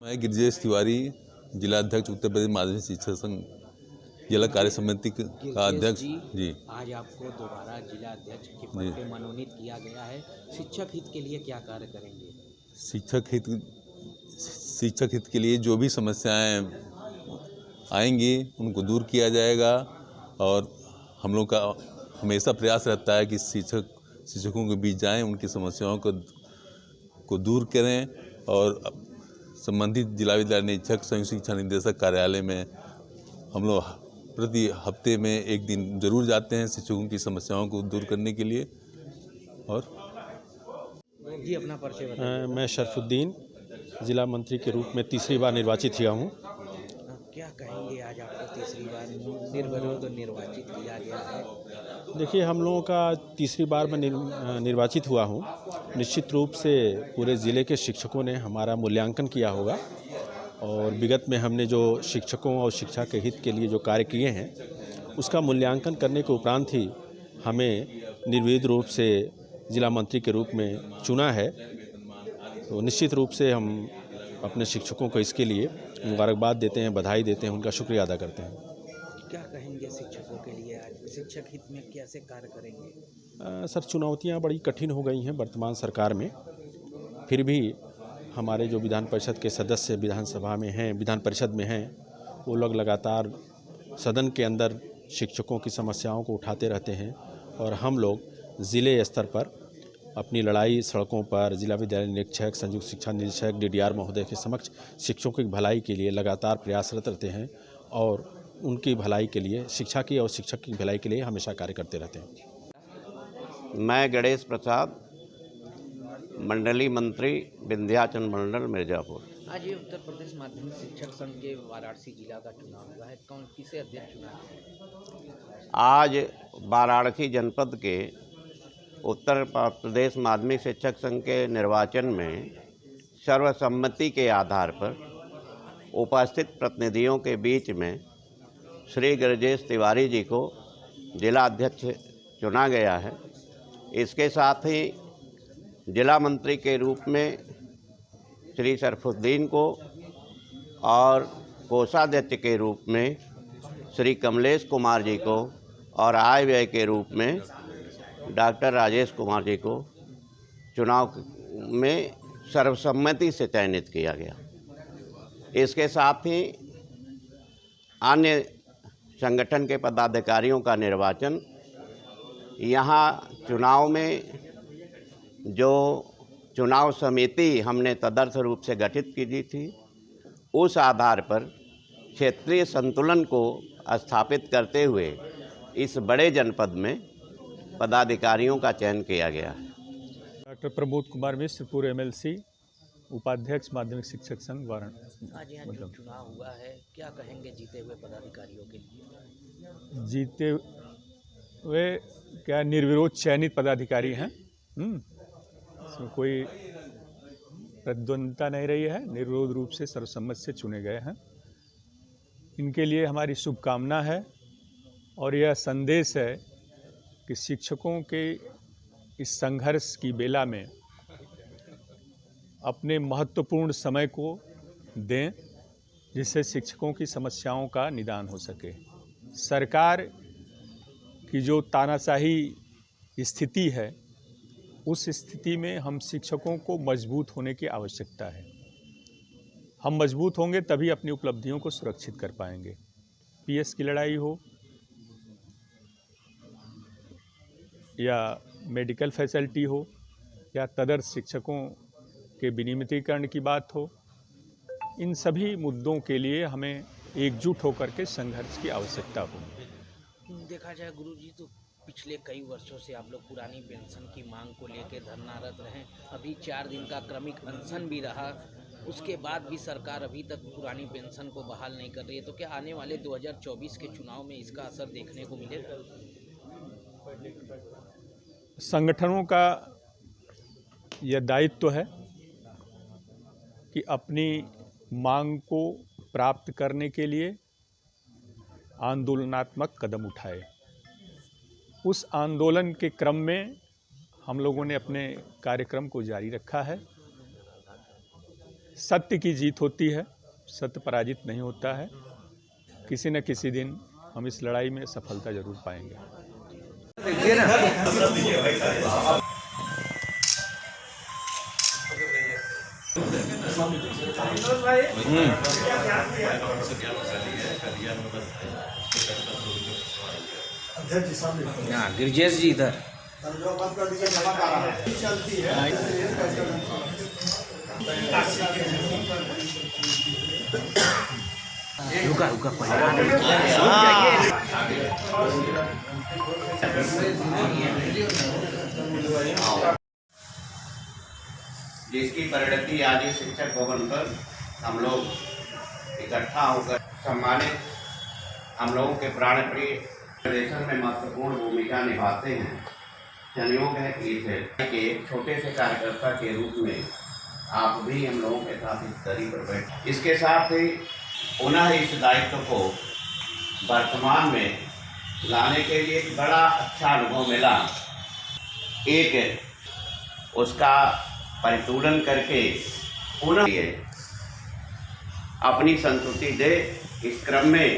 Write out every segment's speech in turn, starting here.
मैं गिरिजेश तिवारी, जिला अध्यक्ष उत्तर प्रदेश माध्यमिक शिक्षक संघ जिला कार्य समिति का अध्यक्ष जी। आज आपको दोबारा जिला अध्यक्ष के पद पे मनोनीत किया गया है। शिक्षक हित के लिए क्या कार्य करेंगे? शिक्षक हित के लिए जो भी समस्याएं आएंगी उनको दूर किया जाएगा और हम लोग का हमेशा प्रयास रहता है कि शिक्षकों के बीच जाएं, उनकी समस्याओं को दूर करें और संबंधित जिला विद्यालय निरीक्षक संयुक्त शिक्षा निदेशक कार्यालय में हम लोग प्रति हफ्ते में एक दिन जरूर जाते हैं शिक्षकों की समस्याओं को दूर करने के लिए। और जी अपना परिचय बताइए। मैं शरफुद्दीन जिला मंत्री के रूप में तीसरी बार निर्वाचित हुआ हूँ। क्या कहेंगे, आज आपको तीसरी बार निर्विरोध निर्वाचित किया गया है? देखिए, हम लोगों का तीसरी बार मैं निर्वाचित हुआ हूँ। निश्चित रूप से पूरे ज़िले के शिक्षकों ने हमारा मूल्यांकन किया होगा और विगत में हमने जो शिक्षकों और शिक्षा के हित के लिए जो कार्य किए हैं उसका मूल्यांकन करने के उपरांत ही हमें निर्विरोध रूप से जिला मंत्री के रूप में चुना है। तो निश्चित रूप से हम अपने शिक्षकों को इसके लिए मुबारकबाद देते हैं, बधाई देते हैं, उनका शुक्रिया अदा करते हैं। क्या कहेंगे शिक्षकों के लिए, आज शिक्षक हित में कैसे कार्य करेंगे? सर, चुनौतियां बड़ी कठिन हो गई हैं वर्तमान सरकार में। फिर भी हमारे जो विधान परिषद के सदस्य विधानसभा में हैं, विधान परिषद में हैं, वो लोग लगातार सदन के अंदर शिक्षकों की समस्याओं को उठाते रहते हैं और हम लोग ज़िले स्तर पर अपनी लड़ाई सड़कों पर जिला विद्यालय निरीक्षक, संयुक्त शिक्षा निदेशक, डीडीआर महोदय के समक्ष शिक्षकों की भलाई के लिए लगातार प्रयासरत रहते हैं और उनकी भलाई के लिए, शिक्षा की और शिक्षक की भलाई के लिए हमेशा कार्य करते रहते हैं। मैं गणेश प्रसाद, मंडलीय मंत्री विंध्याचल मंडल मिर्जापुर। आज ये उत्तर प्रदेश माध्यमिक शिक्षक संघ के वाराणसी जिला का चुनाव हुआ है, किसे अध्यक्ष चुना है? आज वाराणसी जनपद के उत्तर प्रदेश माध्यमिक शिक्षक संघ के निर्वाचन में सर्वसम्मति के आधार पर उपस्थित प्रतिनिधियों के बीच में श्री गिरिजेश तिवारी जी को जिला अध्यक्ष चुना गया है। इसके साथ ही जिला मंत्री के रूप में श्री शरफुद्दीन को और कोषाध्यक्ष के रूप में श्री कमलेश कुमार जी को और आय व्यय के रूप में डॉक्टर राजेश कुमार जी को चुनाव में सर्वसम्मति से चयनित किया गया। इसके साथ ही अन्य संगठन के पदाधिकारियों का निर्वाचन, यहाँ चुनाव में जो चुनाव समिति हमने तदर्थ रूप से गठित की थी, उस आधार पर क्षेत्रीय संतुलन को स्थापित करते हुए इस बड़े जनपद में पदाधिकारियों का चयन किया गया है। डॉक्टर प्रमोद कुमार मिश्र, पूर्व एमएलसी, उपाध्यक्ष माध्यमिक शिक्षक संघ वाराणसी। आज यहाँ जो चुनाव हुआ है, क्या कहेंगे जीते हुए पदाधिकारियों के लिए? जीते हुए क्या निर्विरोध चयनित पदाधिकारी हैं। इसमें कोई प्रतिद्वंद्विता नहीं रही है, निर्विरोध रूप से सर्वसम्मत से चुने गए हैं। इनके लिए हमारी शुभकामना है और यह संदेश है कि शिक्षकों के इस संघर्ष की बेला में अपने महत्वपूर्ण समय को दें, जिससे शिक्षकों की समस्याओं का निदान हो सके। सरकार की जो तानाशाही स्थिति है, उस स्थिति में हम शिक्षकों को मजबूत होने की आवश्यकता है। हम मजबूत होंगे तभी अपनी उपलब्धियों को सुरक्षित कर पाएंगे। पीएस की लड़ाई हो या मेडिकल फैसिलिटी हो या तदर्थ शिक्षकों के विनियमितीकरण की बात हो, इन सभी मुद्दों के लिए हमें एकजुट होकर के संघर्ष की आवश्यकता होगी। देखा जाए गुरुजी, तो पिछले कई वर्षों से आप लोग पुरानी पेंशन की मांग को लेकर धरनारत रहे। अभी 4 दिन का क्रमिक अनशन भी रहा, उसके बाद भी सरकार अभी तक पुरानी पेंशन को बहाल नहीं कर रही है। तो क्या आने वाले 2024 के चुनाव में इसका असर देखने को मिलेगा? संगठनों का यह दायित्व है कि अपनी मांग को प्राप्त करने के लिए आंदोलनात्मक कदम उठाए। उस आंदोलन के क्रम में हम लोगों ने अपने कार्यक्रम को जारी रखा है। सत्य की जीत होती है, सत्य पराजित नहीं होता है। किसी न किसी दिन हम इस लड़ाई में सफलता जरूर पाएंगे। गिरजेश जी इधर रुका रुका जिसकी परिणति आज इस शिक्षक भवन पर हम लोग इकट्ठा होकर सम्मानित हम लोगों के प्राण प्रिय प्रदेशन में महत्वपूर्ण भूमिका निभाते हैं। संयोग है कि एक छोटे से कार्यकर्ता के रूप में आप भी हम लोगों के साथ इस दरी पर बैठे। इसके साथ ही पुनः इस दायित्व को वर्तमान में लाने के लिए एक बड़ा अच्छा अनुभव मिला। एक उसका परितुलन करके पुनः अपनी संतुष्टि दे। इस क्रम में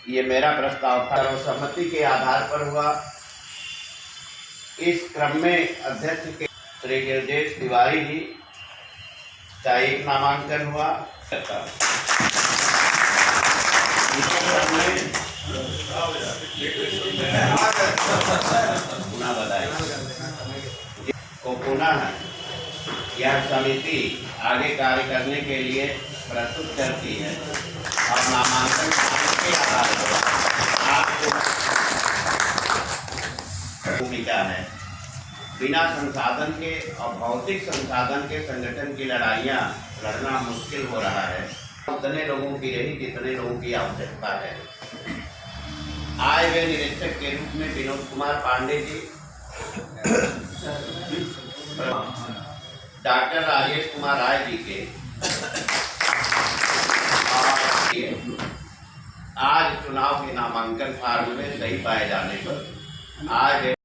ये मेरा प्रस्ताव था, सर्वसम्मति के आधार पर हुआ। इस क्रम में अध्यक्ष के श्री गिरजेश तिवारी जी का एक नामांकन हुआ। पुनः बधाई को पुनः यह समिति आगे कार्य करने के लिए प्रस्तुत करती है और नामांकन के आधार पर आपको भूमिका है। बिना संसाधन के और भौतिक संसाधन के संगठन की लड़ाइयाँ लड़ना मुश्किल हो रहा है। उतने लोगों की रही जितने लोगों की आवश्यकता है। आए हुए निरीक्षक के रूप में विनोद कुमार पांडे जी, डॉक्टर राजेश कुमार राय जी के आज चुनाव के नामांकन फार्म में सही पाए जाने पर आज